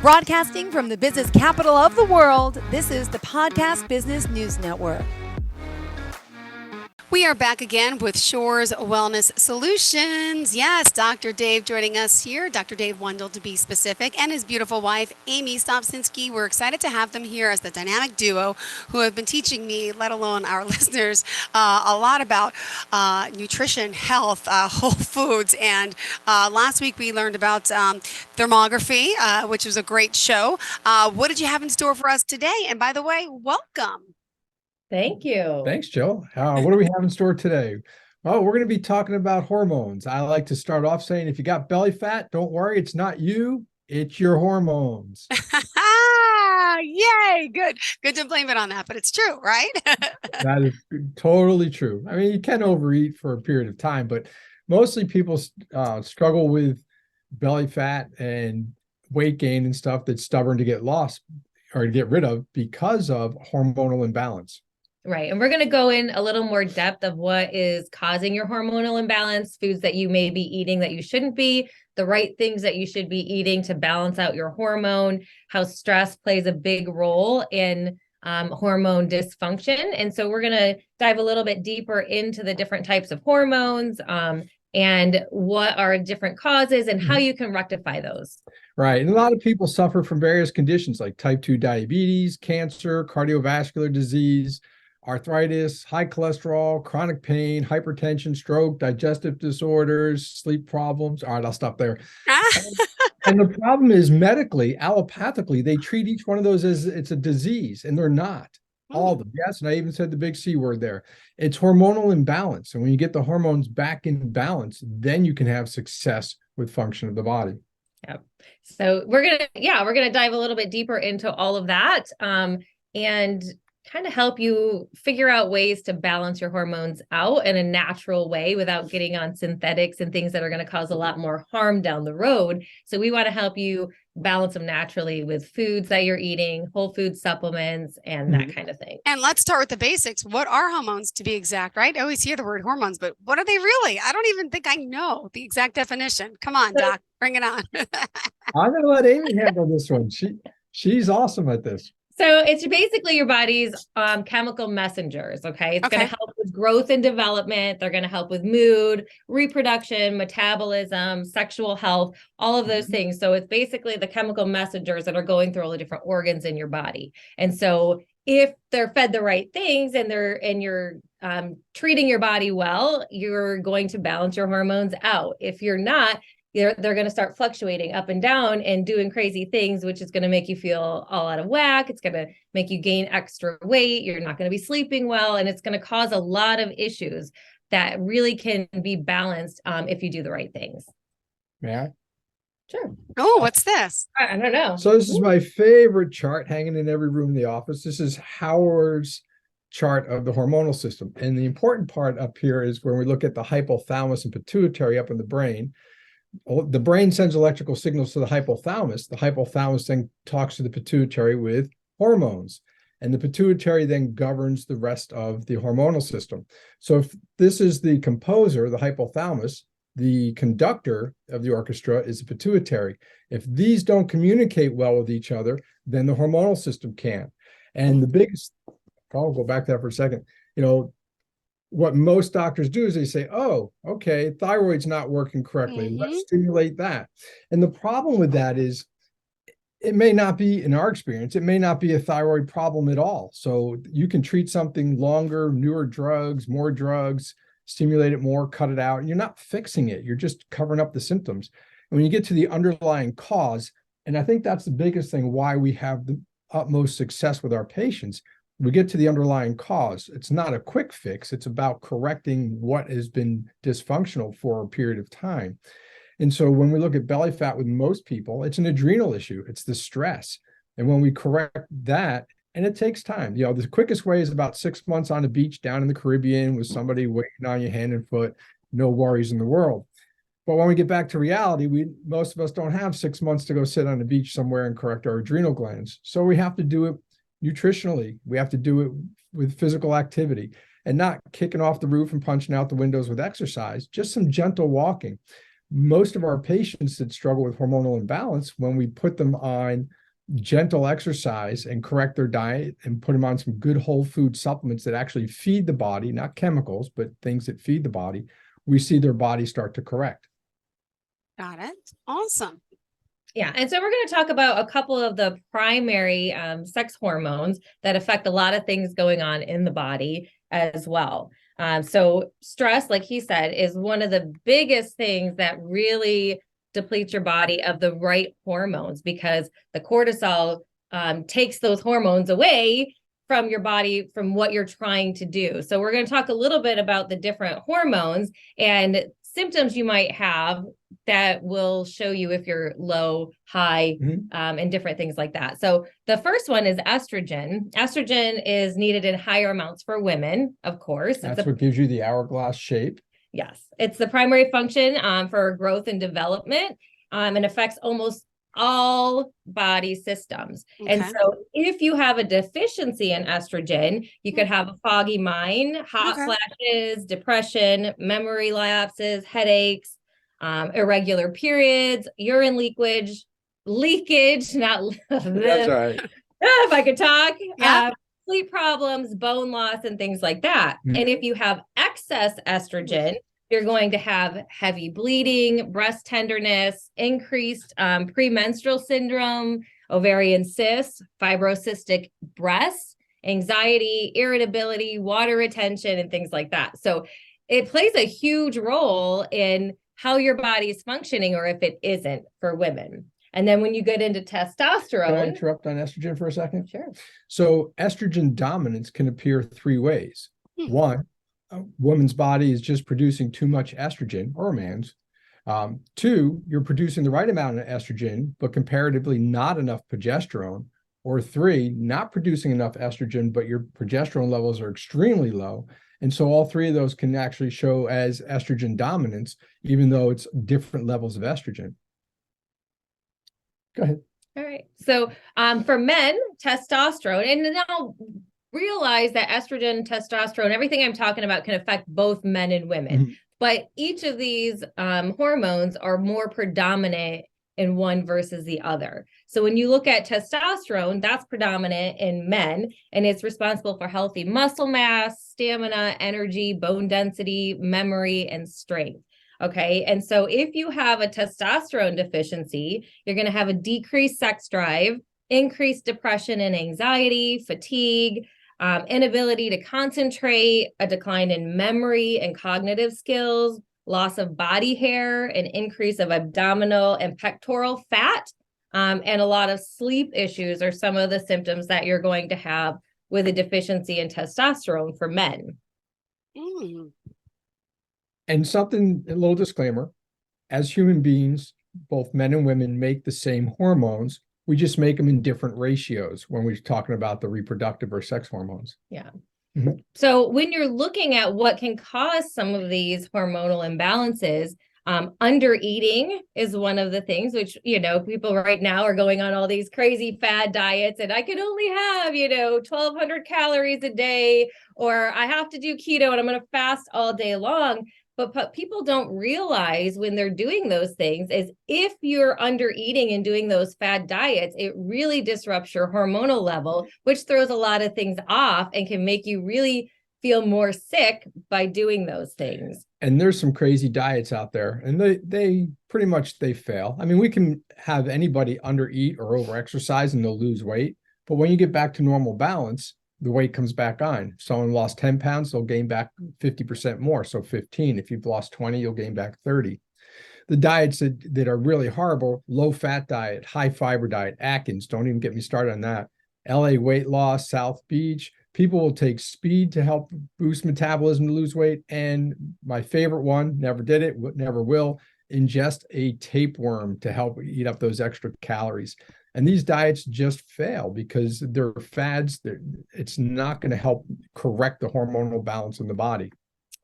Broadcasting from the business capital of the world, this is the Podcast Business News Network. We are back again with Shore's Wellness Solutions. Yes, Dr. Dave joining us here, Dr. Dave Wendel to be specific, and his beautiful wife, Amy Stopczynski. We're excited to have them here as the dynamic duo who have been teaching me, let alone our listeners, a lot about nutrition, health, whole foods. And last week we learned about thermography, which was a great show. What did you have in store for us today? And by the way, welcome. Thank you. Thanks, Jill. What do we have in store today? Well, we're going to be talking about hormones. I like to start off saying, if you got belly fat, don't worry, it's not you, it's your hormones. Yay, good to blame it on that, but it's true, right? That is totally true. I mean, you can overeat for a period of time, but mostly people struggle with belly fat and weight gain and stuff that's stubborn to get lost or to get rid of because of hormonal imbalance. Right. And we're going to go in a little more depth of what is causing your hormonal imbalance, foods that you may be eating that you shouldn't be, the right things that you should be eating to balance out your hormone, how stress plays a big role in hormone dysfunction. And so we're going to dive a little bit deeper into the different types of hormones and what are different causes and how you can rectify those. Right. And a lot of people suffer from various conditions like type 2 diabetes, cancer, cardiovascular disease, arthritis, high cholesterol, chronic pain, hypertension, stroke, digestive disorders, sleep problems. All right, I'll stop there. And the problem is medically, allopathically, they treat each one of those as it's a disease, and they're not. All of them. Yes, and I even said the big C word there. It's hormonal imbalance. And when you get the hormones back in balance, then you can have success with function of the body. Yep. So we're gonna dive a little bit deeper into all of that and kind of help you figure out ways to balance your hormones out in a natural way without getting on synthetics and things that are going to cause a lot more harm down the road. So we want to help you balance them naturally with foods that you're eating, whole food supplements, and that kind of thing. And let's start with the basics. What are hormones, to be exact, right? I always hear the word hormones, but what are they really? I don't even think I know the exact definition. Come on, Doc, bring it on. I'm going to let Amy handle this one. She's awesome at this. So it's basically your body's chemical messengers, okay? It's going to help with growth and development. They're going to help with mood, reproduction, metabolism, sexual health, all of those things. So it's basically the chemical messengers that are going through all the different organs in your body. And so if they're fed the right things and you're treating your body well, you're going to balance your hormones out. If you're not, they're going to start fluctuating up and down and doing crazy things, which is going to make you feel all out of whack. It's going to make you gain extra weight. You're not going to be sleeping well. And it's going to cause a lot of issues that really can be balanced if you do the right things. Yeah. Sure. Oh, what's this? I don't know. So this is my favorite chart hanging in every room in the office. This is Howard's chart of the hormonal system. And the important part up here is when we look at the hypothalamus and pituitary up in the brain. The brain sends electrical signals to the hypothalamus. The hypothalamus then talks to the pituitary with hormones. And the pituitary then governs the rest of the hormonal system. So if this is the composer, the hypothalamus, the conductor of the orchestra is the pituitary. If these don't communicate well with each other, then the hormonal system can. And the biggest, I'll go back to that for a second, what most doctors do is they say, oh, okay, thyroid's not working correctly. Let's stimulate that. And the problem with that is it may not be, in our experience, it may not be a thyroid problem at all. So you can treat something longer, newer drugs, more drugs, stimulate it more, cut it out. You're not fixing it. You're just covering up the symptoms. And when you get to the underlying cause, and I think that's the biggest thing why we have the utmost success with our patients, we get to the underlying cause. It's not a quick fix. It's about correcting what has been dysfunctional for a period of time. And so when we look at belly fat with most people, it's an adrenal issue. It's the stress. And when we correct that, and it takes time, the quickest way is about 6 months on a beach down in the Caribbean with somebody waiting on you hand and foot, no worries in the world. But when we get back to reality, most of us don't have 6 months to go sit on the beach somewhere and correct our adrenal glands. So we have to do it nutritionally. We have to do it with physical activity and not kicking off the roof and punching out the windows with exercise, just some gentle walking. most of our patients that struggle with hormonal imbalance, when we put them on gentle exercise and correct their diet and put them on some good whole food supplements that actually feed the body, not chemicals, but things that feed the body, we see their body start to correct. Got it. Awesome. Yeah. And so we're going to talk about a couple of the primary sex hormones that affect a lot of things going on in the body as well. So stress, like he said, is one of the biggest things that really depletes your body of the right hormones, because the cortisol takes those hormones away from your body, from what you're trying to do. So we're going to talk a little bit about the different hormones and symptoms you might have that will show you if you're low, high, and different things like that. So the first one is estrogen. Estrogen is needed in higher amounts for women, of course. That's what gives you the hourglass shape. Yes, it's the primary function for growth and development, and affects almost all body systems. Okay. And so if you have a deficiency in estrogen, you could have a foggy mind, hot flashes, depression, memory lapses, headaches, irregular periods, urine leakage, not That's right. if I could talk, Yeah. sleep problems, bone loss, and things like that. And if you have excess estrogen, you're going to have heavy bleeding, breast tenderness, increased premenstrual syndrome, ovarian cysts, fibrocystic breasts, anxiety, irritability, water retention, and things like that. So it plays a huge role in how your body is functioning, or if it isn't, for women. And then when you get into testosterone. Can I interrupt on estrogen for a second? Sure. So estrogen dominance can appear three ways. One, a woman's body is just producing too much estrogen, or a man's. Two, you're producing the right amount of estrogen, but comparatively not enough progesterone. Or three, not producing enough estrogen, but your progesterone levels are extremely low. And so all three of those can actually show as estrogen dominance, even though it's different levels of estrogen. Go ahead. All right. So for men, testosterone, and now realize that estrogen, testosterone, everything I'm talking about can affect both men and women. But each of these hormones are more predominant in one versus the other. So when you look at testosterone, that's predominant in men, and it's responsible for healthy muscle mass, stamina, energy, bone density, memory, and strength. Okay. And so if you have a testosterone deficiency, you're going to have a decreased sex drive, increased depression and anxiety, fatigue, inability to concentrate, a decline in memory and cognitive skills, loss of body hair, an increase of abdominal and pectoral fat, and a lot of sleep issues are some of the symptoms that you're going to have with a deficiency in testosterone for men. And something, a little disclaimer, as human beings, both men and women make the same hormones. We just make them in different ratios when we're talking about the reproductive or sex hormones. Yeah. So when you're looking at what can cause some of these hormonal imbalances, under eating is one of the things, which, you know, people right now are going on all these crazy fad diets, and I can only have, 1,200 calories a day, or I have to do keto and I'm going to fast all day long. But people don't realize when they're doing those things is if you're under eating and doing those fad diets, it really disrupts your hormonal level, which throws a lot of things off and can make you really feel more sick by doing those things. And there's some crazy diets out there, and they pretty much, they fail. I mean, we can have anybody under eat or over exercise and they'll lose weight. But when you get back to normal balance, the weight comes back on. If someone lost 10 pounds, they'll gain back 50% more. So 15. If you've lost 20, you'll gain back 30. The diets that are really horrible, low fat diet, high fiber diet, Atkins, don't even get me started on that. LA weight loss, South Beach. People will take speed to help boost metabolism to lose weight. And my favorite one, never did it, never will, ingest a tapeworm to help eat up those extra calories. And these diets just fail because they're fads. It's not going to help correct the hormonal balance in the body.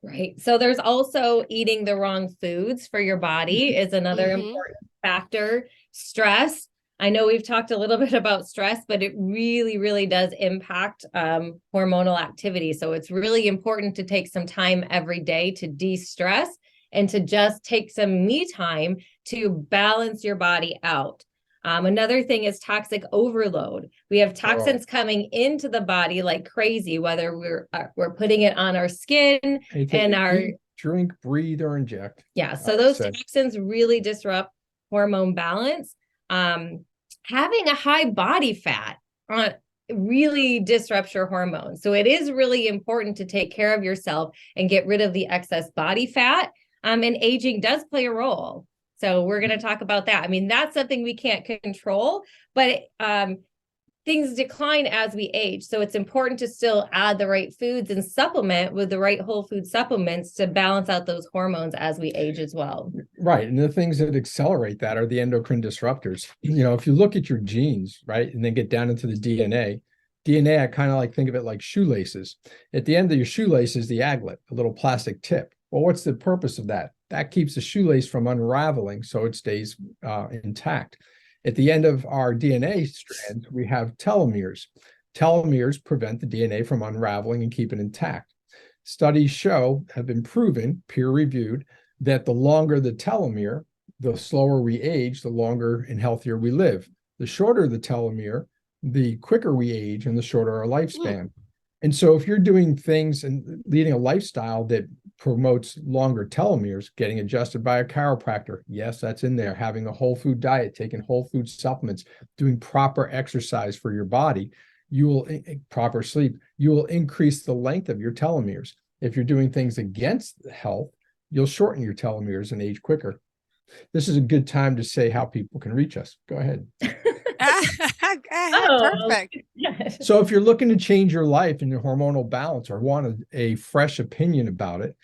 Right. So there's also eating the wrong foods for your body is another important factor. Stress. I know we've talked a little bit about stress, but it really, really does impact hormonal activity. So it's really important to take some time every day to de-stress and to just take some me time to balance your body out. Another thing is toxic overload. We have toxins coming into the body like crazy, whether we're putting it on our skin and our drink, breathe, or inject. Yeah, so those toxins really disrupt hormone balance. Having a high body fat really disrupts your hormones. So it is really important to take care of yourself and get rid of the excess body fat. And aging does play a role. So we're going to talk about that. I mean, that's something we can't control, but things decline as we age. So it's important to still add the right foods and supplement with the right whole food supplements to balance out those hormones as we age as well. Right. And the things that accelerate that are the endocrine disruptors. You know, if you look at your genes, right, and then get down into the DNA, I kind of like think of it like shoelaces. At the end of your shoelace is the aglet, a little plastic tip. Well, what's the purpose of that? That keeps the shoelace from unraveling so it stays intact. At the end of our DNA strands, we have telomeres. Telomeres prevent the DNA from unraveling and keep it intact. Studies have been proven, peer-reviewed, that the longer the telomere, the slower we age, the longer and healthier we live. The shorter the telomere, the quicker we age and the shorter our lifespan. And so if you're doing things and leading a lifestyle that promotes longer telomeres, getting adjusted by a chiropractor, yes, that's in there, having a whole food diet, taking whole food supplements, doing proper exercise for your body, proper sleep, you will increase the length of your telomeres. If you're doing things against health, you'll shorten your telomeres and age quicker. This is a good time to say how people can reach us. Go ahead. Perfect. So if you're looking to change your life and your hormonal balance or want a fresh opinion about it,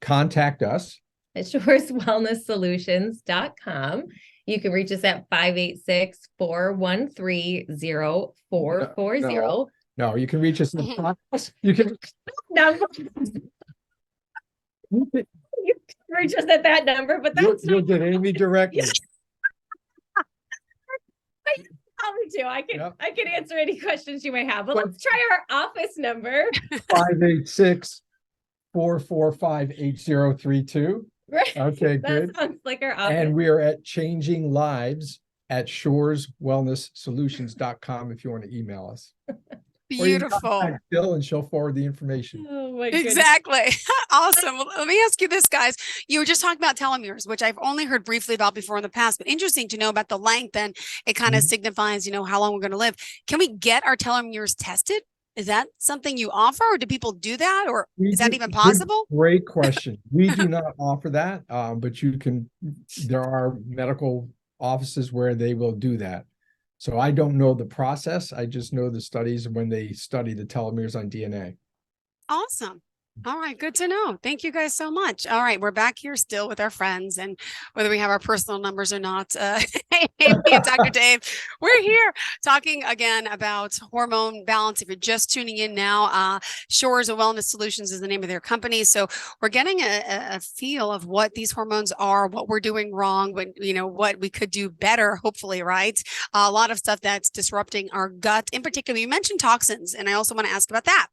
contact us at shoreswellnesssolutions.com. You can reach us at 586-413-0440. No, you can reach us in the process. You can reach us at that number, but that's you'll get Amy directly. Probably too. I can answer any questions you may have, but let's try our office number. 586-445-8032. Right. Okay, good. That sounds like our office. And we are at Changing Lives at shoreswellnesssolutions.com if you want to email us. Beautiful. Bill, and she'll forward the information. Oh my goodness. Exactly. Awesome. Well, let me ask you this, guys. You were just talking about telomeres, which I've only heard briefly about before in the past, but interesting to know about the length, and it kind of signifies, how long we're going to live. Can we get our telomeres tested? Is that something you offer, or do people do that, or is that even possible? Great question. We do not offer that, but you can. There are medical offices where they will do that. So I don't know the process. I just know the studies when they study the telomeres on DNA. Awesome. All right. Good to know. Thank you guys so much. All right. We're back here still with our friends, and whether we have our personal numbers or not, Amy and Dr. Dave, we're here talking again about hormone balance. If you're just tuning in now, Shores of Wellness Solutions is the name of their company. So we're getting a feel of what these hormones are, what we're doing wrong, what we could do better, hopefully, right? A lot of stuff that's disrupting our gut. In particular, you mentioned toxins, and I also want to ask about that.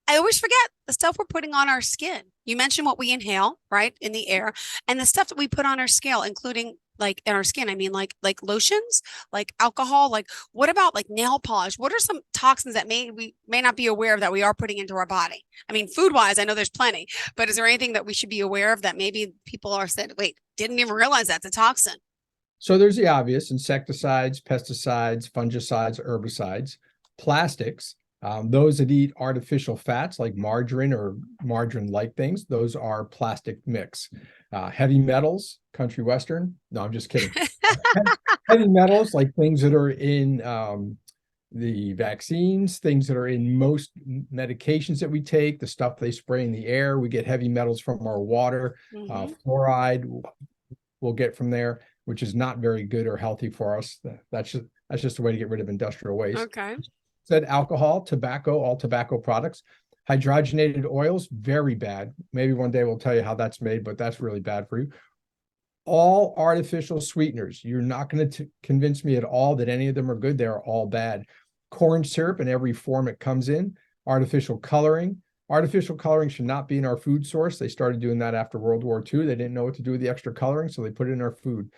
I always forget the stuff we're putting on our skin. You mentioned what we inhale, right, in the air, and the stuff that we put on our scale, including like in our skin. I mean, like lotions, like alcohol, like what about like nail polish? What are some toxins that we may not be aware of that we are putting into our body? I mean, food-wise, I know there's plenty, but is there anything that we should be aware of that maybe people are said, wait, didn't even realize that's a toxin? So there's the obvious: insecticides, pesticides, fungicides, herbicides, plastics. Those that eat artificial fats like margarine or margarine-like things, those are plastic mix. Heavy metals, country western. No, I'm just kidding. Heavy metals, like things that are in the vaccines, things that are in most medications that we take, the stuff they spray in the air. We get heavy metals from our water. Fluoride we'll get from there, which is not very good or healthy for us. That's just a way to get rid of industrial waste. Okay. Said alcohol, tobacco, all tobacco products, hydrogenated oils, very bad. Maybe one day we'll tell you how that's made, but that's really bad for you. All artificial sweeteners. You're not going to convince me at all that any of them are good. They're all bad. Corn syrup in every form it comes in, artificial coloring, Artificial coloring should not be in our food source. They started doing that after World War II. They didn't know what to do with the extra coloring, so they put it in our food.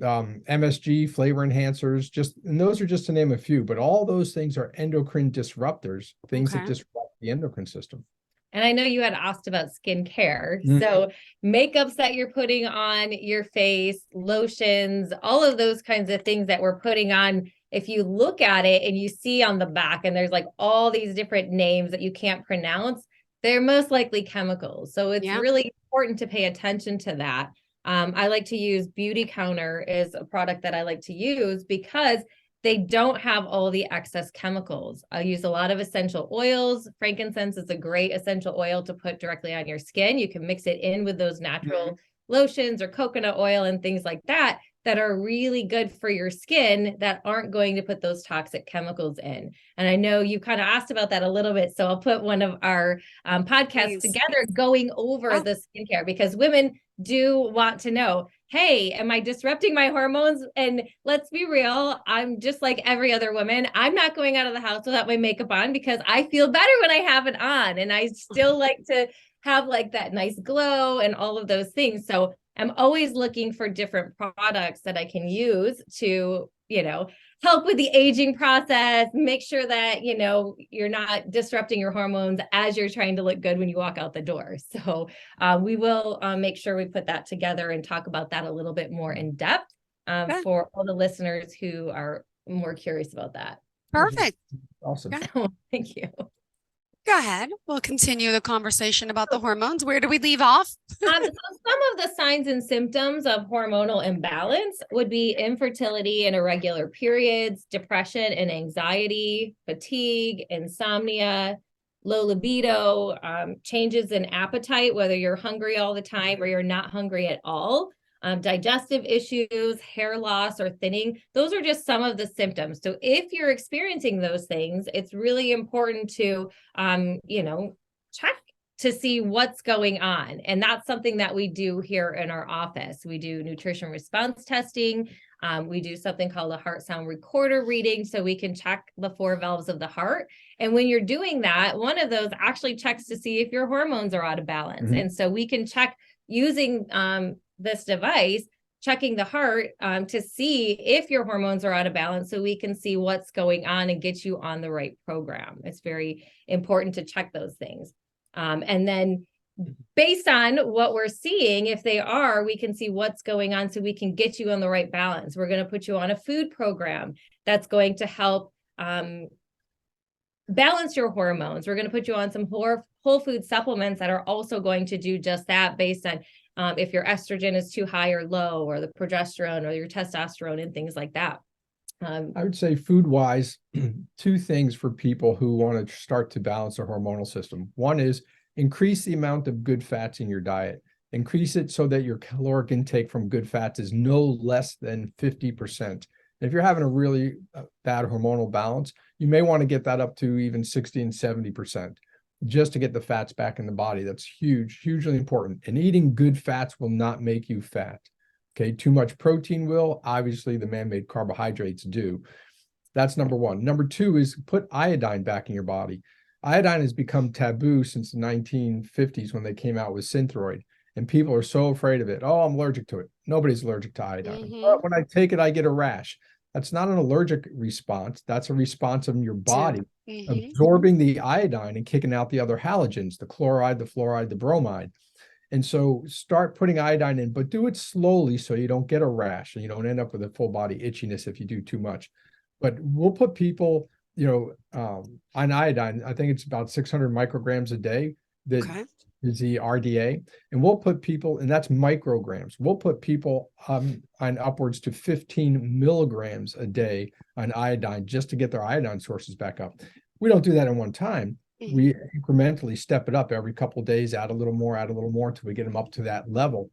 MSG, flavor enhancers, and those are just to name a few, but all those things are endocrine disruptors, things that disrupt the endocrine system. And I know you had asked about skincare. So makeups that you're putting on your face, lotions, all of those kinds of things that we're putting on. If you look at it and you see on the back and there's like all these different names that you can't pronounce, they're most likely chemicals. So it's really important to pay attention to that. I like to use Beauty Counter is a product that I like to use because they don't have all the excess chemicals. I use a lot of essential oils. Frankincense is a great essential oil to put directly on your skin. You can mix it in with those natural lotions or coconut oil and things like that that are really good for your skin that aren't going to put those toxic chemicals in. And I know you kind of asked about that a little bit. So I'll put one of our podcasts together going over the skincare, because women do want to know, hey, am I disrupting my hormones? And let's be real, I'm just like every other woman. I'm not going out of the house without my makeup on because I feel better when I have it on. And I still like to have like that nice glow and all of those things. So I'm always looking for different products that I can use to, help with the aging process, make sure that, you're not disrupting your hormones as you're trying to look good when you walk out the door. So we will make sure we put that together and talk about that a little bit more in depth for all the listeners who are more curious about that. Perfect. Awesome. Thank you. Go ahead. We'll continue the conversation about the hormones. Where do we leave off? So some of the signs and symptoms of hormonal imbalance would be infertility and irregular periods, depression and anxiety, fatigue, insomnia, low libido, changes in appetite, whether you're hungry all the time or you're not hungry at all. Digestive issues, hair loss or thinning. Those are just some of the symptoms. So if you're experiencing those things, it's really important to, check to see what's going on. And that's something that we do here in our office. We do nutrition response testing. We do something called a heart sound recorder reading, so we can check the 4 valves of the heart. And when you're doing that, one of those actually checks to see if your hormones are out of balance. And so we can check using this device, checking the heart to see if your hormones are out of balance, so we can see what's going on and get you on the right program. It's very important to check those things. And then based on what we're seeing, if they are, we can see what's going on so we can get you on the right balance. We're going to put you on a food program that's going to help balance your hormones. We're going to put you on some whole food supplements that are also going to do just that, based on if your estrogen is too high or low, or the progesterone or your testosterone and things like that. I would say food-wise, 2 things for people who want to start to balance their hormonal system. One is increase the amount of good fats in your diet. Increase it so that your caloric intake from good fats is no less than 50%. If you're having a really bad hormonal balance, you may want to get that up to even 60 and 70%. Just to get the fats back in the body. That's huge, hugely important. And eating good fats will not make you fat. Okay, too much protein will. Obviously, the man-made carbohydrates do. That's number 1. Number 2 is put iodine back in your body. Iodine has become taboo since the 1950s when they came out with Synthroid. And people are so afraid of it. Oh, I'm allergic to it. Nobody's allergic to iodine. But when I take it, I get a rash. That's not an allergic response. That's a response of your body absorbing the iodine and kicking out the other halogens, the chloride, the fluoride, the bromide. And so start putting iodine in, but do it slowly so you don't get a rash and you don't end up with a full body itchiness if you do too much. But we'll put people, on iodine. I think it's about 600 micrograms a day. That is the RDA. And we'll put people, and that's micrograms. We'll put people on upwards to 15 milligrams a day on iodine just to get their iodine sources back up. We don't do that in one time. We incrementally step it up every couple of days, add a little more until we get them up to that level.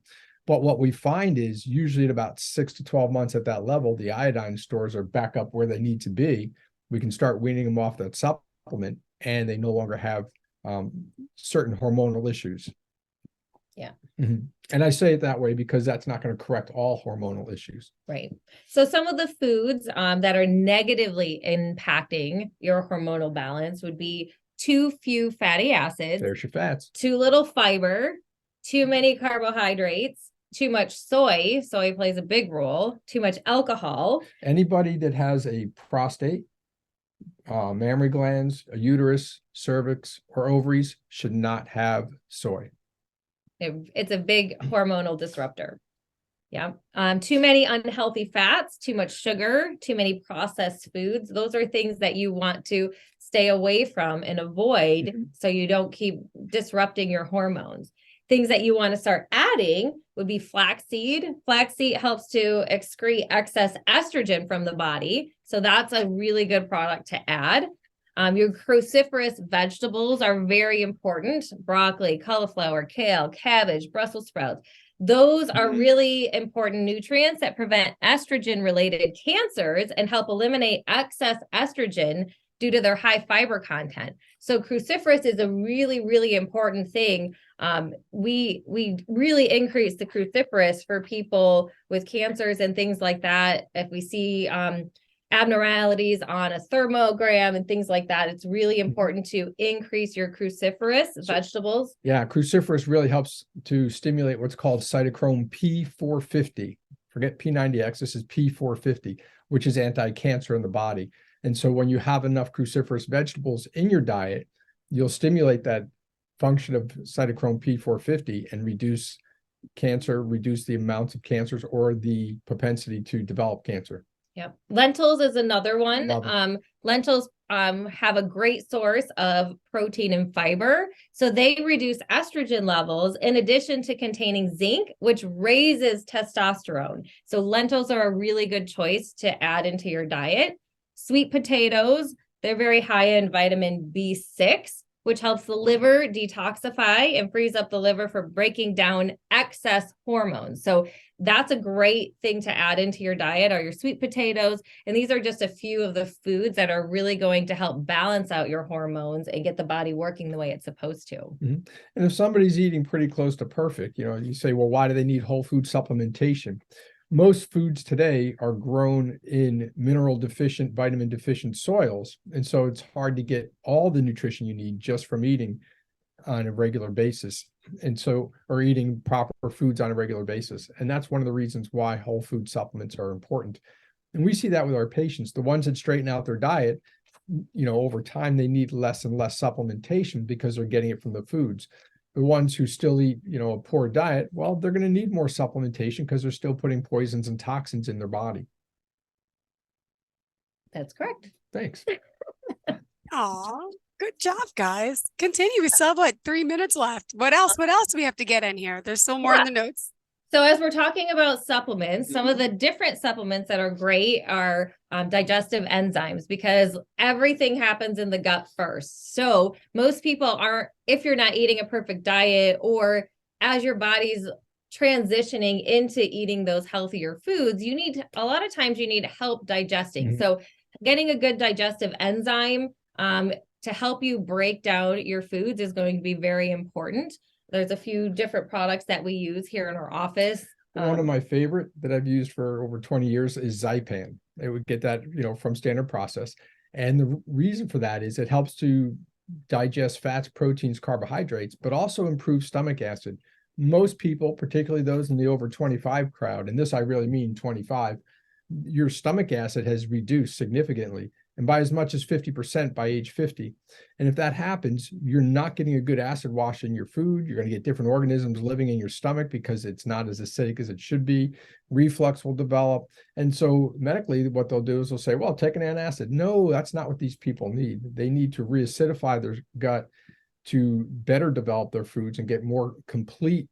But what we find is usually at about 6 to 12 months at that level, the iodine stores are back up where they need to be. We can start weaning them off that supplement, and they no longer have certain hormonal issues. Yeah. And I say it that way because that's not going to correct all hormonal issues. Right. So some of the foods that are negatively impacting your hormonal balance would be too few fatty acids, There's your fats. too little fiber, too many carbohydrates, too much soy. Soy plays a big role, too much alcohol. Anybody that has a prostate, mammary glands, a uterus, cervix, or ovaries should not have soy. It's a big hormonal disruptor. Yeah. Too many unhealthy fats, too much sugar, too many processed foods. Those are things that you want to stay away from and avoid so you don't keep disrupting your hormones. Things that you want to start adding would be flaxseed. Flaxseed helps to excrete excess estrogen from the body. So that's a really good product to add. Your cruciferous vegetables are very important. Broccoli, cauliflower, kale, cabbage, Brussels sprouts. Those are really important nutrients that prevent estrogen-related cancers and help eliminate excess estrogen due to their high fiber content. So cruciferous is a really, really important thing. We really increase the cruciferous for people with cancers and things like that. If we see abnormalities on a thermogram and things like that, it's really important to increase your cruciferous vegetables. Yeah, cruciferous really helps to stimulate what's called cytochrome P450. Forget P90X, this is P450, which is anti-cancer in the body. And so when you have enough cruciferous vegetables in your diet, you'll stimulate that function of cytochrome P450 and reduce cancer, reduce the amounts of cancers or the propensity to develop cancer. Yep. Lentils is another one. Lentils have a great source of protein and fiber. So they reduce estrogen levels in addition to containing zinc, which raises testosterone. So lentils are a really good choice to add into your diet. Sweet potatoes, they're very high in vitamin B6, which helps the liver detoxify and frees up the liver for breaking down excess hormones. So that's a great thing to add into your diet are your sweet potatoes. And these are just a few of the foods that are really going to help balance out your hormones and get the body working the way it's supposed to. And if somebody's eating pretty close to perfect, you say, well, why do they need whole food supplementation? Most foods today are grown in mineral deficient, vitamin deficient soils. And so it's hard to get all the nutrition you need just from eating on a regular basis. And so, or eating proper foods on a regular basis. And that's one of the reasons why whole food supplements are important. And we see that with our patients, the ones that straighten out their diet, over time, they need less and less supplementation because they're getting it from the foods. The ones who still eat, a poor diet, well, they're going to need more supplementation because they're still putting poisons and toxins in their body. That's correct. Thanks. Aw, good job, guys. Continue. We still have 3 minutes left. What else? What else do we have to get in here? There's still more in the notes. So as we're talking about supplements, some of the different supplements that are great are digestive enzymes, because everything happens in the gut first. So most people aren't, if you're not eating a perfect diet or as your body's transitioning into eating those healthier foods, a lot of times you need help digesting. So getting a good digestive enzyme to help you break down your foods is going to be very important. There's a few different products that we use here in our office. One of my favorite that I've used for over 20 years is Zypan. They would get that, from Standard Process. And the reason for that is it helps to digest fats, proteins, carbohydrates, but also improve stomach acid. Most people, particularly those in the over 25 crowd, and this I really mean 25, your stomach acid has reduced significantly, and by as much as 50% by age 50. And if that happens, you're not getting a good acid wash in your food. You're going to get different organisms living in your stomach because it's not as acidic as it should be. Reflux will develop. And so medically, what they'll do is they'll say, well, take an antacid. No, that's not what these people need. They need to reacidify their gut to better develop their foods and get more complete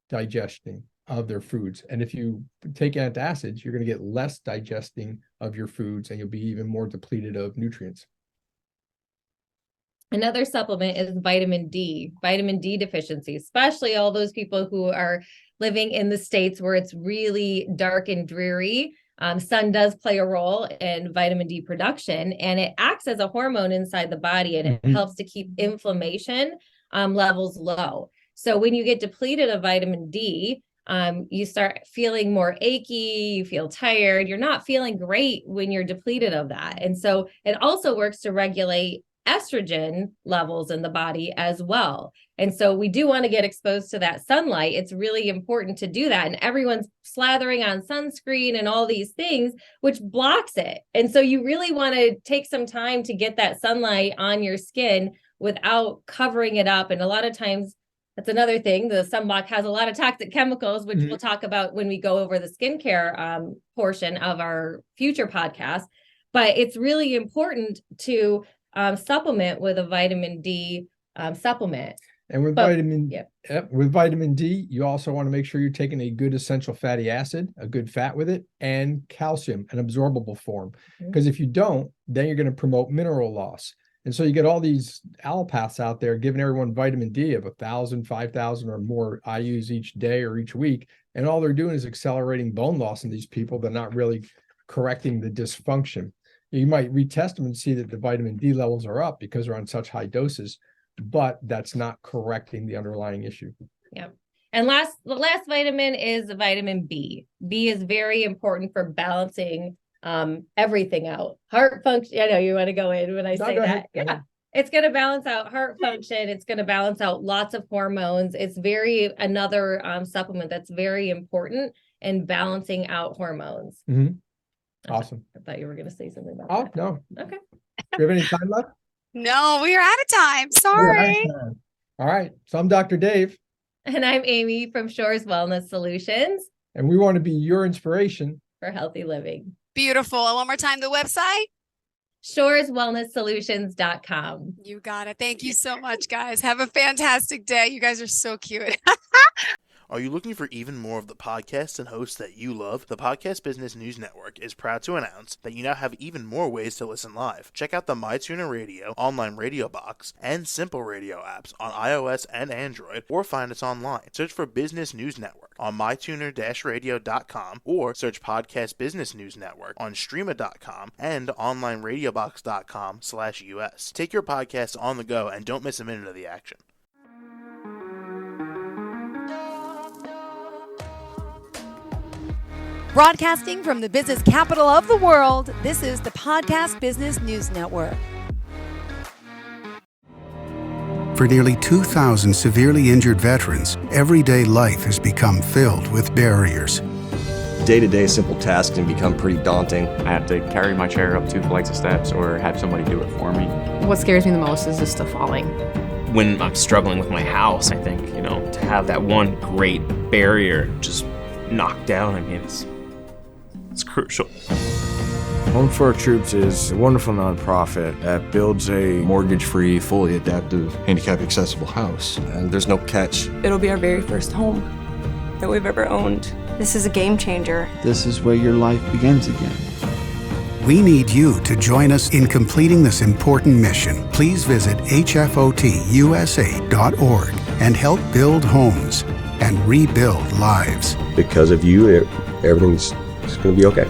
digestion of their foods. And if you take antacids, you're going to get less digesting of your foods and you'll be even more depleted of nutrients. Another supplement is vitamin D deficiency, especially all those people who are living in the states where it's really dark and dreary. Sun does play a role in vitamin D production, and it acts as a hormone inside the body, and it helps to keep inflammation levels low. So when you get depleted of vitamin D, you start feeling more achy, you feel tired, you're not feeling great when you're depleted of that. And so it also works to regulate estrogen levels in the body as well. And so we do want to get exposed to that sunlight. It's really important to do that. And everyone's slathering on sunscreen and all these things, which blocks it. And so you really want to take some time to get that sunlight on your skin without covering it up. And a lot of times, that's another thing. The sunblock has a lot of toxic chemicals, which we'll talk about when we go over the skincare portion of our future podcast. But it's really important to supplement with a vitamin D supplement. And with vitamin D, you also want to make sure you're taking a good essential fatty acid, a good fat with it, and calcium, an absorbable form. Because if you don't, then you're going to promote mineral loss. And so you get all these allopaths out there giving everyone vitamin D of 1,000, 5,000 or more IUs each day or each week. And all they're doing is accelerating bone loss in these people. They're not really correcting the dysfunction. You might retest them and see that the vitamin D levels are up because they're on such high doses, but that's not correcting the underlying issue. Yep. And the last vitamin is vitamin B. B is very important for balancing everything out. Heart function. I know you want to go in when I say that. Yeah. It's going to balance out heart function. It's going to balance out lots of hormones. It's another supplement that's very important in balancing out hormones. Awesome. I thought you were going to say something about that. No. Okay. Do you have any time left? No, we are out of time. Sorry. All right. So I'm Dr. Dave. And I'm Amy from Shores Wellness Solutions. And we want to be your inspiration for healthy living. Beautiful. And one more time, the website? shoreswellnesssolutions.com. You got it. Thank you so much, guys. Have a fantastic day. You guys are so cute. Are you looking for even more of the podcasts and hosts that you love? The Podcast Business News Network is proud to announce that you now have even more ways to listen live. Check out the MyTuner Radio, online radio box, and Simple Radio apps on iOS and Android, or find us online. Search for Business News Network on mytuner-radio.com, or search Podcast Business News Network on streama.com and onlineradiobox.com/US. Take your podcast on the go and don't miss a minute of the action. Broadcasting from the business capital of the world, this is the Podcast Business News Network. For nearly 2,000 severely injured veterans, everyday life has become filled with barriers. Day-to-day simple tasks can become pretty daunting. I have to carry my chair up 2 flights of steps or have somebody do it for me. What scares me the most is just the falling. When I'm struggling with my house, I think, to have that one great barrier just knocked down, it's crucial. Home for Our Troops is a wonderful nonprofit that builds a mortgage-free, fully adaptive, handicap-accessible house. And there's no catch. It'll be our very first home that we've ever owned. This is a game changer. This is where your life begins again. We need you to join us in completing this important mission. Please visit hfotusa.org and help build homes and rebuild lives. Because of you, everything's going to be okay.